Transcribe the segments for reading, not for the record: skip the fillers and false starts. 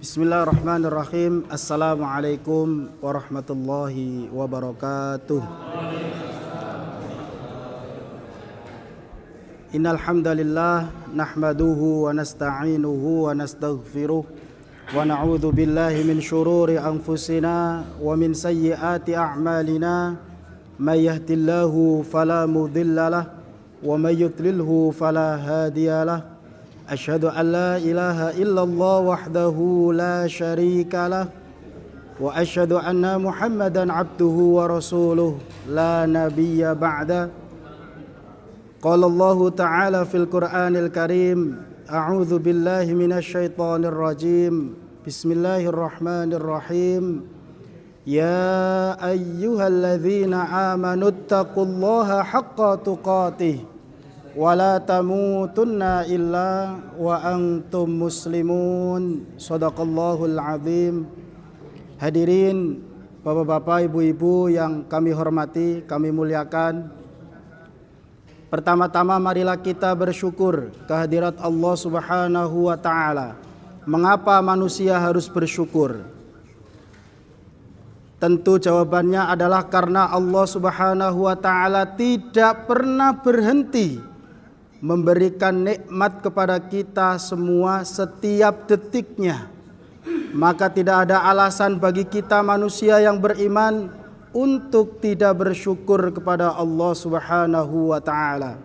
Bismillahirrahmanirrahim. Assalamualaikum warahmatullahi wabarakatuh. Innal hamdalillah nahmaduhu wa nasta'inuhu wa nastaghfiruh wa na'udzu billahi min shururi anfusina wa min sayyiati a'malina. May yahdihillahu fala mudilla lahu wa may yudlilhu fala hadiya lahu. Asyhadu an la ilaha illallah wahdahu la syarika lah wa asyhadu anna Muhammadan abduhu wa rasuluh la nabiyya ba'da. Qala Allah ta'ala fil Qur'anil Karim, a'udzu billahi minasy syaithanir rajim. Bismillahirrahmanirrahim. Ya ayyuhalladzina amanuttaqullaha haqqa tuqatih wa la tamutunna illa wa antum muslimun. Shadaqallahul azim. Hadirin bapak-bapak, ibu-ibu yang kami hormati, kami muliakan. Pertama-tama marilah kita bersyukur kehadirat Allah Subhanahu wa taala. Mengapa manusia harus bersyukur? Tentu jawabannya adalah karena Allah Subhanahu wa taala tidak pernah berhenti memberikan nikmat kepada kita semua setiap detiknya. Maka tidak ada alasan bagi kita manusia yang beriman untuk tidak bersyukur kepada Allah Subhanahu wa taala.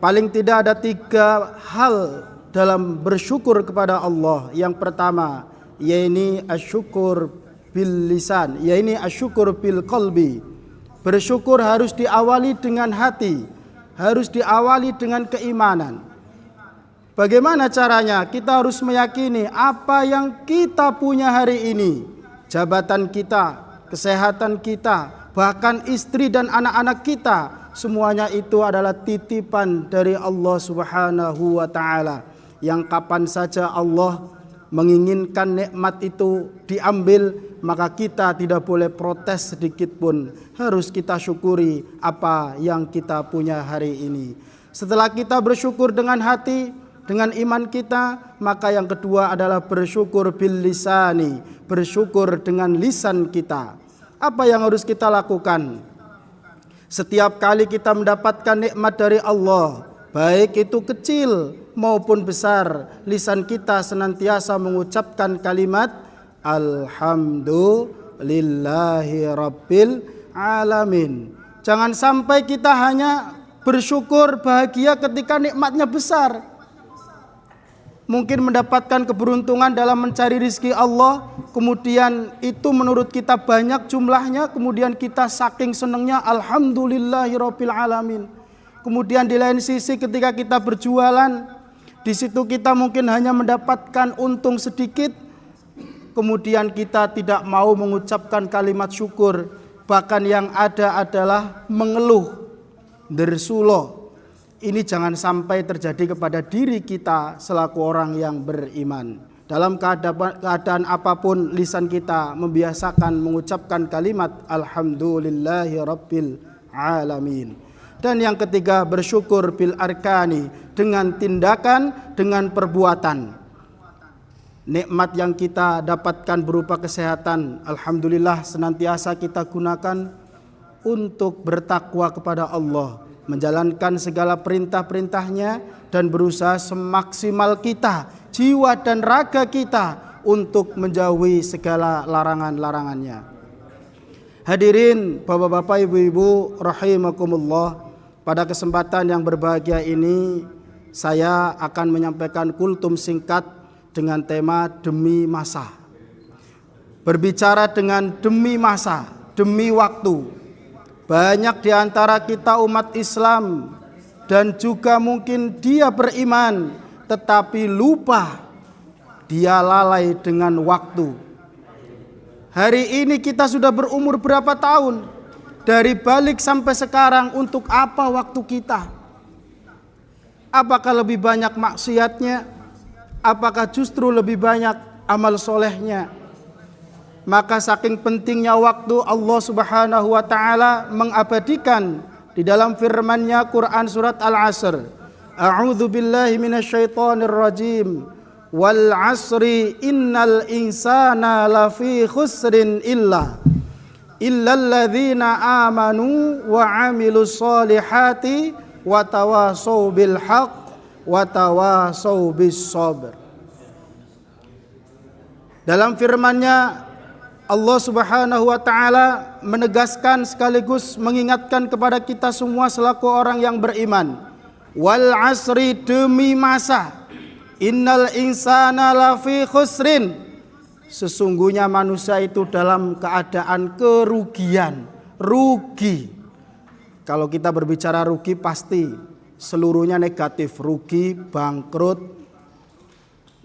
Paling tidak ada 3 hal dalam bersyukur kepada Allah. Yang pertama, yaitu asyukur bil lisan, yaitu asyukur bil qalbi. Bersyukur harus diawali dengan hati, harus diawali dengan keimanan. Bagaimana caranya? Kita harus meyakini apa yang kita punya hari ini, jabatan kita, kesehatan kita, bahkan istri dan anak-anak kita, semuanya itu adalah titipan dari Allah Subhanahu wa taala, yang kapan saja Allah menginginkan nikmat itu diambil, maka kita tidak boleh protes sedikit pun. Harus kita syukuri apa yang kita punya hari ini. Setelah kita bersyukur dengan hati, dengan iman kita, maka yang kedua adalah bersyukur bil lisani, bersyukur dengan lisan kita. Apa yang harus kita lakukan? Setiap kali kita mendapatkan nikmat dari Allah, baik itu kecil maupun besar, lisan kita senantiasa mengucapkan kalimat Alhamdulillahi Rabbil Alamin. Jangan sampai kita hanya bersyukur bahagia ketika nikmatnya besar. Mungkin mendapatkan keberuntungan dalam mencari rizki Allah, kemudian itu menurut kita banyak jumlahnya, kemudian kita saking senangnya Alhamdulillahi Rabbil Alamin. Kemudian di lain sisi ketika kita berjualan, di situ kita mungkin hanya mendapatkan untung sedikit, kemudian kita tidak mau mengucapkan kalimat syukur, bahkan yang ada adalah mengeluh, dersulo. Ini jangan sampai terjadi kepada diri kita selaku orang yang beriman. Dalam keadaan apapun, lisan kita membiasakan mengucapkan kalimat Alhamdulillahi Rabbil Alamin. Dan yang ketiga, bersyukur bil arkani, dengan tindakan, dengan perbuatan. Nikmat yang kita dapatkan berupa kesehatan, alhamdulillah senantiasa kita gunakan untuk bertakwa kepada Allah, menjalankan segala perintah-perintahnya, dan berusaha semaksimal kita, jiwa dan raga kita, untuk menjauhi segala larangan-larangannya. Hadirin bapak-bapak, ibu-ibu rahimakumullah, pada kesempatan yang berbahagia ini saya akan menyampaikan kultum singkat dengan tema demi masa. Berbicara dengan demi masa, demi waktu. Banyak di antara kita umat Islam dan juga mungkin dia beriman, tetapi lupa, dia lalai dengan waktu. Hari ini kita sudah berumur berapa tahun? Dari balik sampai sekarang, untuk apa waktu kita? Apakah lebih banyak maksiatnya? Apakah justru lebih banyak amal solehnya? Maka saking pentingnya waktu, Allah Subhanahu wa taala mengabadikan di dalam firman-Nya Quran surat Al-Asr. A'udzu billahi minasyaitonir rajim. wal 'asri innal insana lafi khusrin illalladzina amanu wa 'amilus solihati wa tawasau bil haqq wa tawasau bis sabr. Dalam firman-Nya Allah Subhanahu wa taala menegaskan sekaligus mengingatkan kepada kita semua selaku orang yang beriman. Wal 'asri, demi masa, innal insana lafi khusrin, sesungguhnya manusia itu dalam keadaan kerugian, rugi. Kalau kita berbicara rugi pasti seluruhnya negatif, rugi, bangkrut,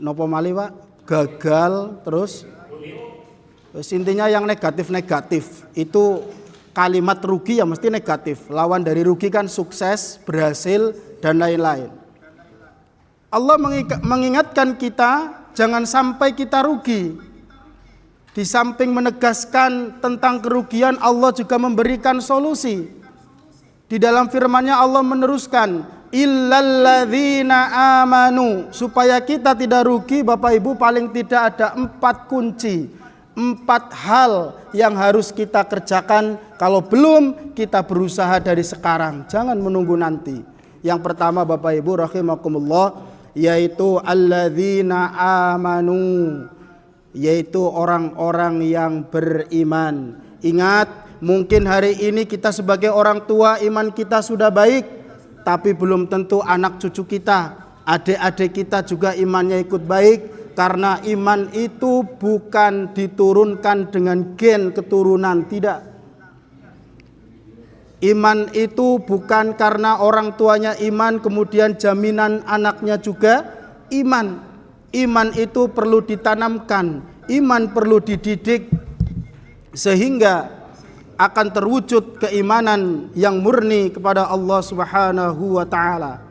nopo malih Pak, gagal, terus intinya yang negatif-negatif. Itu kalimat rugi ya mesti negatif. Lawan dari rugi kan sukses, berhasil, dan lain-lain. Allah mengingatkan kita jangan sampai kita rugi. Di samping menegaskan tentang kerugian, Allah juga memberikan solusi. Di dalam firman-Nya Allah meneruskan, illalladzina amanu, supaya kita tidak rugi. Bapak Ibu, paling tidak ada 4 kunci, 4 hal yang harus kita kerjakan. Kalau belum, kita berusaha dari sekarang, jangan menunggu nanti. Yang pertama Bapak Ibu rahimakumullah, yaitu alladzina amanu, yaitu orang-orang yang beriman. Ingat, mungkin hari ini kita sebagai orang tua iman kita sudah baik, tapi belum tentu anak cucu kita, adik-adik kita juga imannya ikut baik. Karena iman itu bukan diturunkan dengan gen keturunan, tidak. Iman itu bukan karena orang tuanya iman kemudian jaminan anaknya juga iman. Iman itu perlu ditanamkan, iman perlu dididik sehingga akan terwujud keimanan yang murni kepada Allah Subhanahu wa taala.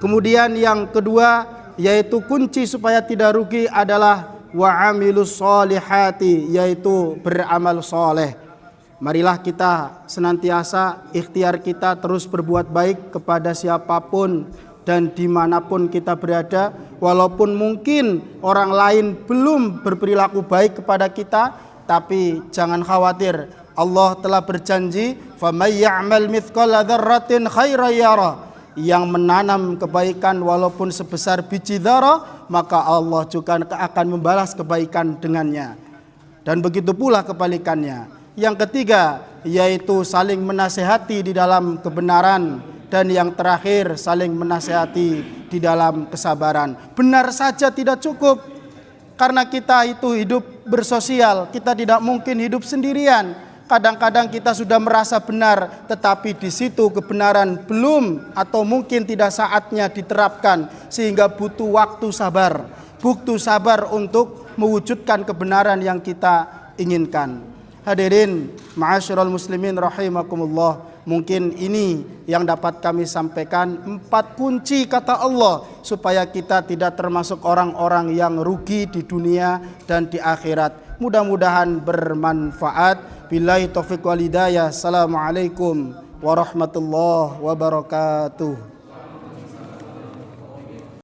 Kemudian yang kedua, yaitu kunci supaya tidak rugi adalah wa amilus solihati, yaitu beramal soleh. Marilah kita senantiasa ikhtiar kita terus berbuat baik kepada siapapun dan dimanapun kita berada. Walaupun mungkin orang lain belum berperilaku baik kepada kita, tapi jangan khawatir. Allah telah berjanji, faman ya'mal mithqala dzarratin khairan yara, yang menanam kebaikan walaupun sebesar biji dzarah, maka Allah juga akan membalas kebaikan dengannya. Dan begitu pula kebalikannya. Yang ketiga, yaitu saling menasehati di dalam kebenaran. Dan yang terakhir, saling menasehati di dalam kesabaran. Benar saja tidak cukup, karena kita itu hidup bersosial, kita tidak mungkin hidup sendirian. Kadang-kadang kita sudah merasa benar, tetapi di situ kebenaran belum atau mungkin tidak saatnya diterapkan, sehingga butuh waktu sabar. Butuh sabar untuk mewujudkan kebenaran yang kita inginkan. Hadirin ma'asyiral muslimin rahimakumullah, mungkin ini yang dapat kami sampaikan, 4 kunci kata Allah supaya kita tidak termasuk orang-orang yang rugi di dunia dan di akhirat. Mudah-mudahan bermanfaat. Billahi taufiq wal hidayah. Assalamualaikum warahmatullahi wabarakatuh.